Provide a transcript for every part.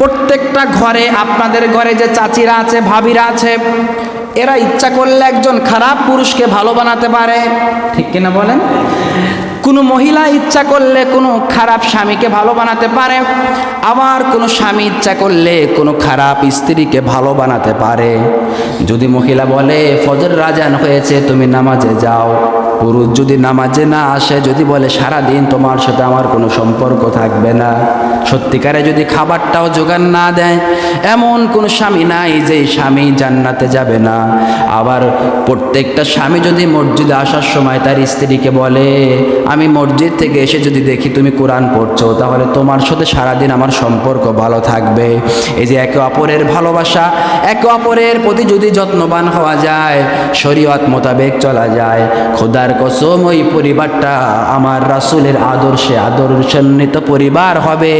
প্রত্যেকটা ঘরে, আপনাদের ঘরে যে চাচিরা আছে, ভাবিরা আছে, এরা ইচ্ছা করলে একজন খারাপ পুরুষকে ভালো বানাতে পারে, ঠিক কিনা বলেন? কোনো মহিলা ইচ্ছা করলে কোনো খারাপ স্বামীকে ভালো বানাতে পারে, আবার কোনো স্বামী ইচ্ছা করলে কোনো খারাপ স্ত্রীকে ভালো বানাতে পারে। যদি মহিলা বলে ফজর আযান হয়েছে তুমি নামাজে যাও, পুরুষ যদি নামাজে না আসে, যদি বলে সারাদিন তোমার সাথে আমার কোনো সম্পর্ক থাকবে না, সত্যিকারে যদি খাবারটাও জোগান না দেয়, এমন কোনো স্বামী নাই যে স্বামী জান্নাতে যাবে না। আবার প্রত্যেকটা স্বামী যদি মসজিদে আসার সময় তার স্ত্রীকে বলে আমি মসজিদ থেকে এসে যদি দেখি তুমি কোরআন পড়ছো, তাহলে তোমার সাথে সারাদিন আমার সম্পর্ক ভালো থাকবে। এই যে একে অপরের ভালোবাসা, একে অপরের প্রতি যদি যত্নবান হওয়া যায়, শরীয়ত মোতাবেক চলা যায়, খোদার কসম ওই পরিবারটা আমার রাসূলের আদর্শান্বিত পরিবার হবে,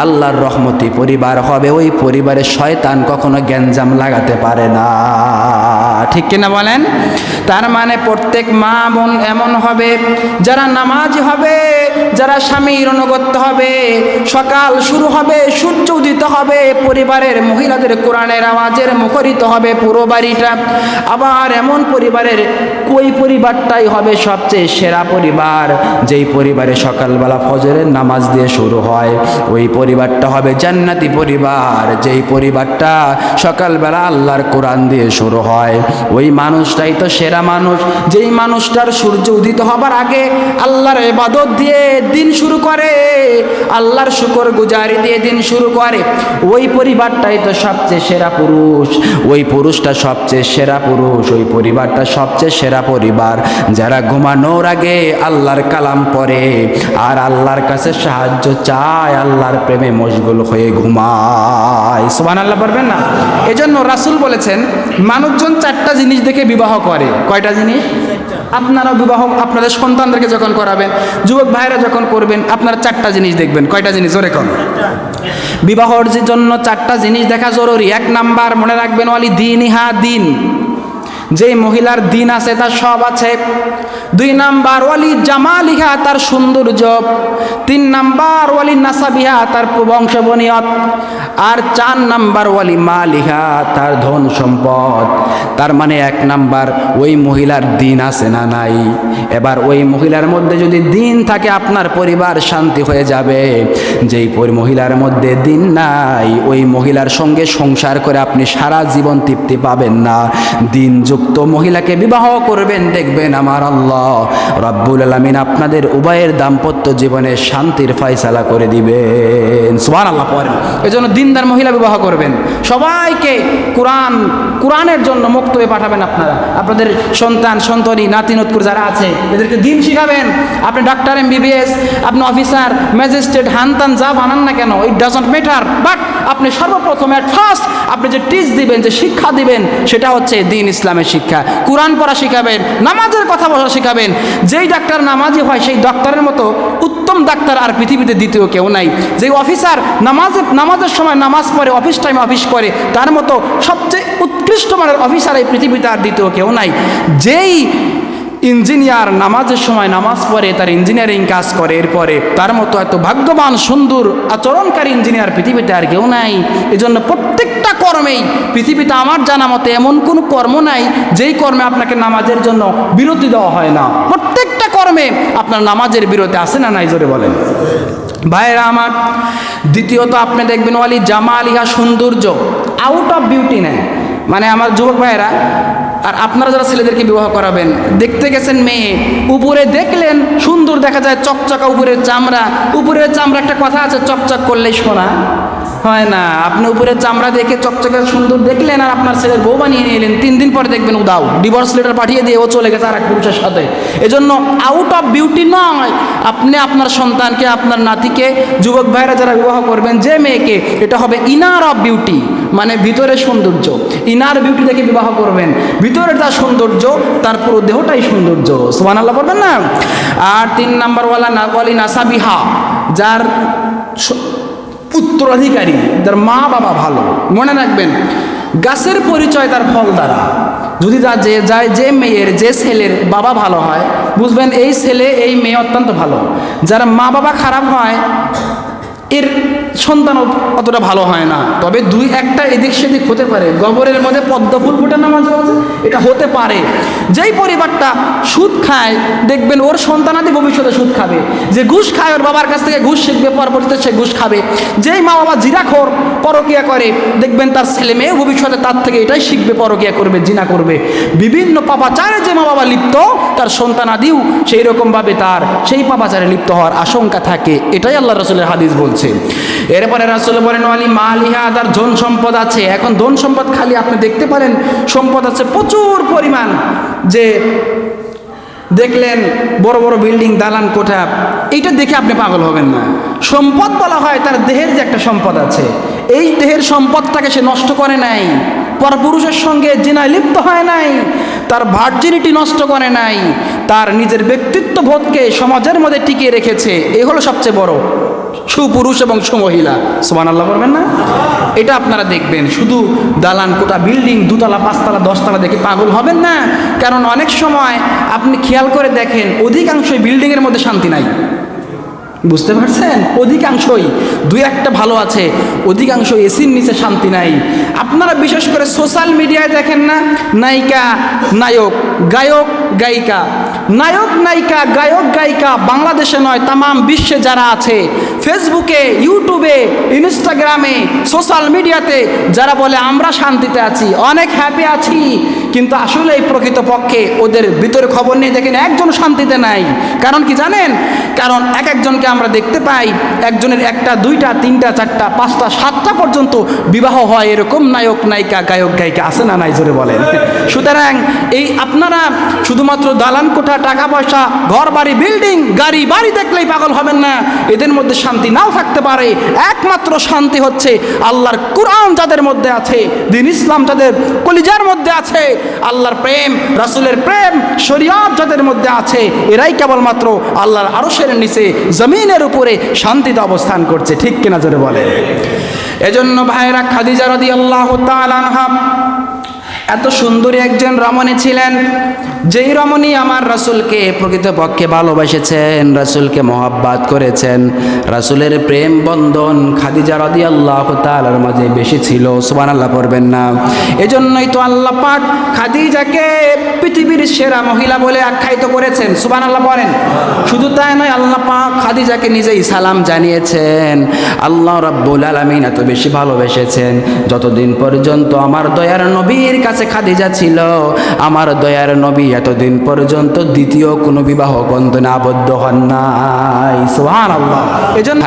আল্লাহর রহমতি পরিবার হবে। ওই পরিবারে শয়তান কখনো গ্যাঞ্জাম লাগাতে পারে না, ঠিক কিনা বলেন? তার মানে প্রত্যেক মা বোন এমন হবে যারা নামাজি হবে, যারা স্বামীর অনুগত হবে। সকাল শুরু হবে, সূর্য উদিত হবে, পরিবারের মহিলাদের কোরআনের আওয়াজের মুখরিত হবে পুরো বাড়িটা। আবার এমন পরিবারের ওই পরিবারটাই হবে সবচেয়ে সেরা পরিবার, যেই পরিবারে সকালবেলা ফজরের নামাজ দিয়ে শুরু হয়। ওই পরিবারটা হবে জান্নাতি পরিবার, যেই পরিবারটা সকালবেলা আল্লাহর কোরআন দিয়ে শুরু হয়। ওই মানুষটাই তো সেরা মানুষ, যেই মানুষটার সূর্য উদিত হবার আগে আল্লাহর ইবাদত দিয়ে দিন শুরু করে, আল্লাহর শুকর গুজারি দিয়ে দিন শুরু করে। ওই পরিবারটাই তো সবচেয়ে সেরা পুরুষ, ওই পুরুষটা সবচেয়ে সেরা পুরুষ, ওই পরিবারটা সবচেয়ে সেরা পরিবার, যারা ঘুমানোর আগে আল্লাহর কালাম পড়ে আর আল্লাহর কাছে সাহায্য চায়, আল্লাহর প্রেমে মশগুল হয়ে ঘুমায়। সুবহানাল্লাহ পড়বেন না? এজন্য রাসূল বলেছেন মানুষজন চারটা জিনিস দেখে বিবাহ করে। কয়টা জিনিস? আপনারা বিবাহ আপনাদের সন্তানদেরকে যখন করাবেন, যুবক ভাইরা যখন করবেন, আপনারা চারটা জিনিস দেখবেন। কয়টা জিনিস? জোরে কোন? বিবাহর জন্য চারটা জিনিস দেখা জরুরি। এক নাম্বার মনে রাখবেন, ওয়ালি দীনিহা, দিন, যেই মহিলার দিন আছে তার সব আছে। দুই নাম্বার ওয়ালি জামালিহা, তার সৌন্দর্য। তিন নাম্বার ওয়ালি নাসাবিহা, তার বংশবনিয়ত। আর চার নাম্বার ওয়ালি মালিহা, তার ধন সম্পদ। তার মানে এক নাম্বার ওই মহিলার দিন আছে না নাই। এবার ওই মহিলার মধ্যে যদি দিন থাকে, আপনার পরিবার শান্তি হয়ে যাবে। যেই মহিলার মধ্যে দিন নাই, ওই মহিলার সঙ্গে সংসার করে আপনি সারা জীবন তৃপ্তি পাবেন না। দিনযুক্ত মহিলাকে বিবাহ করবেন, দেখবেন আমার আল্লাহ রাব্বুল আলামিন আপনাদের উভয়ের দাম্পত্য জীবনে শান্তির ফয়সালা করে দিবেন। সুবহানাল্লাহ পড়েন। এজন্য দিনদার মহিলা বিবাহ করবেন। সবাইকে কোরআনের জন্য মুক্তবে পাঠাবেন। আপনারা আপনাদের সন্তান সন্ততি নাতি নতকুর যারা আছে এদেরকে দিন শিখাবেন। আপনি ডাক্তার, MBBS, আপনি অফিসার, ম্যাজিস্ট্রেট, হানতান যা বানান না কেন, ইট ডাজন্ট ম্যাটার, বাট আপনি সর্বপ্রথম এট ফার্স্ট আপনি যে টিচ দিবেন, যে শিক্ষা দিবেন, সেটা হচ্ছে দিন ইসলামের শিক্ষা। কোরআন পড়া শিখাবেন, নামাজের কথা বলা শিখাবেন। যেই ডাক্তার নামাজি হয় সেই ডাক্তারের মতো উত্তম ডাক্তার আর পৃথিবীতে দ্বিতীয় কেউ নাই। যেই অফিসার নামাজের সময় নামাজ পড়ে, অফিস টাইমে অফিস করে, তার মতো সবচেয়ে উৎকৃষ্ট মানের অফিসার এই পৃথিবীতে আর দ্বিতীয় কেউ নাই। যেই ইঞ্জিনিয়ার নামাজের সময় নামাজ পড়ে, তার ইঞ্জিনিয়ারিং কাজ করে, এরপরে তার মতো এত ভাগ্যবান সুন্দর আচরণকারী ইঞ্জিনিয়ার পৃথিবীতে আর কেউ নাই। এজন্য প্রত্যেকটা কর্মেই পৃথিবীতে আমার জানা মতে এমন কোনো কর্ম নাই যেই কর্মে আপনাকে নামাজের জন্য বিরতি দেওয়া হয় না। প্রত্যেকটা কর্মে আপনার নামাজের বিরতি আছে না নাই? জোরে বলেন ভাইরা আমার। দ্বিতীয়ত আপনি দেখবেন ওয়ালি জামালিহা, সৌন্দর্য, আউট অফ বিউটি নেয়। মানে আমার যুবক ভাইয়েরা আর আপনারা যারা ছেলেদেরকে বিবাহ করাবেন, দেখতে গেছেন মেয়ে, উপরে দেখলেন সুন্দর দেখা যায়, চকচকা উপরের চামড়া। উপরের চামড়া একটা কথা আছে, চকচক করলেই সোনা হয় না। আপনি উপরের চামড়া দেখে চকচকে সুন্দর দেখলেন আর আপনার ছেলের বউ বানিয়ে নিয়ে এলেন, 3 দিন পরে দেখবেন উদাও, ডিভোর্স লেটার পাঠিয়ে দিয়ে ও চলে গেছে আর এক পুরুষের সাথে। এজন্য আউট অফ বিউটি নয়, আপনি আপনার সন্তানকে, আপনার নাতিকে, যুবক ভাইরা যারা বিবাহ করবেন, যে মেয়েকে, এটা হবে ইনার অফ বিউটি, মানে ভিতরের সৌন্দর্য। ইনার বিউটি দেখে বিবাহ করবেন। ভিতরের তার সৌন্দর্য, তার পুরো দেহটাই সৌন্দর্য। সুবহানাল্লাহ পড়বেন না? আর 3 নাম্বার ওয়ালি নাসাবিহা, যার উত্তরাধিকারী, যার মা বাবা ভালো। মনে রাখবেন গাছের পরিচয় তার ফল দ্বারা। যদি যে মেয়ের, যে ছেলের বাবা ভালো হয়, বুঝবেন এই ছেলে এই মেয়ে অত্যন্ত ভালো। যারা মা বাবা খারাপ হয় এর সন্তান অতটা ভালো হয় না, তবে দুই একটা এদিক সেদিক হতে পারে। গোবরের মধ্যে পদ্ম ফুল ফোটে না মাঝে মাঝে, এটা হতে পারে। যেই পরিবারটা সুদ খায় দেখবেন ওর সন্তানাদি ভবিষ্যতে সুদ খাবে। যে ঘুষ খায় ওর বাবার কাছ থেকে ঘুষ শিখবে, পরবর্তীতে সে ঘুষ খাবে। যেই মা বাবা জিনাখোর পরকিয়া করে দেখবেন তার ছেলে মেয়ে ভবিষ্যতে তার থেকে এটাই শিখবে, পরকিয়া করবে, জিনা করবে। বিভিন্ন পাপাচারে যে মা বাবা লিপ্ত তার সন্তানাদিও সেই রকমভাবে তার সেই পাপাচারে লিপ্ত হওয়ার আশঙ্কা থাকে। এটাই আল্লাহ রাসূলের হাদিস বলছে। এরপরে রাসূল বলেন ওয়ালি মালিহা, তার ধন সম্পদ আছে। এখন ধন সম্পদ খালি আপনি দেখতে পারেন সম্পদ আছে প্রচুর পরিমাণ, যে দেখলেন বড় বড় বিল্ডিং, দালান কোঠা, এইটা দেখে আপনি পাগল হবেন না। সম্পদ বলা হয় তার দেহের যে একটা সম্পদ আছে, এই দেহের সম্পদটাকে সে নষ্ট করে নাই, পরপুরুষের সঙ্গে জিনায় লিপ্ত হয় নাই, তার ভার্জিনিটি নষ্ট করে নাই, তার নিজের ব্যক্তিত্ব বোধকে সমাজের মধ্যে টিকিয়ে রেখেছে। এই হলো সবচেয়ে বড় সুপুরুষ এবং সুমহিলা। সুবহানাল্লাহ বলবেন না? এটা আপনারা দেখবেন। শুধু দালান কোটা বিল্ডিং 2 তলা 5 তলা 10 তলা দেখে পাগল হবেন না। কারণ অনেক সময় আপনি খেয়াল করে দেখেন অধিকাংশই বিল্ডিংয়ের মধ্যে শান্তি নাই। বুঝতে পারছেন? অধিকাংশই, 2-1টা ভালো আছে, অধিকাংশ এসির নিচে শান্তি নাই। আপনারা বিশেষ করে সোশ্যাল মিডিয়ায় দেখেন না, নায়িকা নায়ক, গায়ক গায়িকা, নায়ক নায়িকা গায়ক গায়িকা বাংলাদেশে নয় তামাম বিশ্বে যারা আছে, ফেসবুকে, ইউটিউবে, ইনস্টাগ্রামে, সোশ্যাল মিডিয়াতে যারা বলে আমরা শান্তিতে আছি, অনেক হ্যাপি আছি, কিন্তু আসলে এই প্রকৃতপক্ষে ওদের ভিতরে খবর নিয়ে দেখেন একজন শান্তিতে নাই। কারণ কি জানেন? কারণ এক একজনকে আমরা দেখতে পাই একজনের 1টা 2টা 3টা 4টা 5টা 7টা পর্যন্ত বিবাহ হয়। এরকম নায়ক নায়িকা গায়ক গায়িকা আছে না নাই? জোরে বলেন। সুতরাং এই আপনারা শুধুমাত্র দালান কোঠা, টাকা পয়সা, ঘর বাড়ি, বিল্ডিং, গাড়ি বাড়ি দেখলেই পাগল হবেন না। এদের মধ্যে শান্তি নাও থাকতে পারে। একমাত্র শান্তি হচ্ছে আল্লাহর কুরআন যাদের মধ্যে আছে, দ্বীন ইসলাম যাদের কলিজার মধ্যে আছে, আল্লাহর প্রেম, রাসূলের প্রেম, শরীয়ত যাদের মধ্যে আছে, এরাই কেবলমাত্র আল্লাহর আরশের নিচে জমিনের উপরে শান্তিতে অবস্থান করছে। ঠিক কিনা? জোরে বলে। এজন্য ভাইরা, খাদিজা রাদিয়াল্লাহু তাআলা আনহা এত সুন্দরী একজন রমণী ছিলেন, যেই রমণী আমার রাসূলকে প্রকৃতপক্ষে ভালোবেসেছেন, রাসূলকে মহব্বত করেছেন। রাসূলের প্রেম বন্ধন খাদিজা রাদিয়াল্লাহু তাআলার মাঝে বেশি ছিল। সুবহানাল্লাহ পড়বেন না? এজন্যই তো আল্লাহ পাক খাদিজাকে পৃথিবীর সেরা মহিলা বলে আখ্যায়িত করেছেন। সুবহানাল্লাহ পড়েন। শুধু তাই নয়, আল্লাহ পাক খাদিজাকে নিজেই সালাম জানিয়েছেন। আল্লাহ রাব্বুল আলামিন এত বেশি ভালোবেসেছেন, যতদিন পর্যন্ত আমার দয়ার নবীর কাছে খাদিজা ছিল, আমার দয়ার নবী এতদিন পর্যন্ত দ্বিতীয় কোনো বিবাহ বন্ধনে আবদ্ধ হন নাই। সুবহানাল্লাহ। এজন্য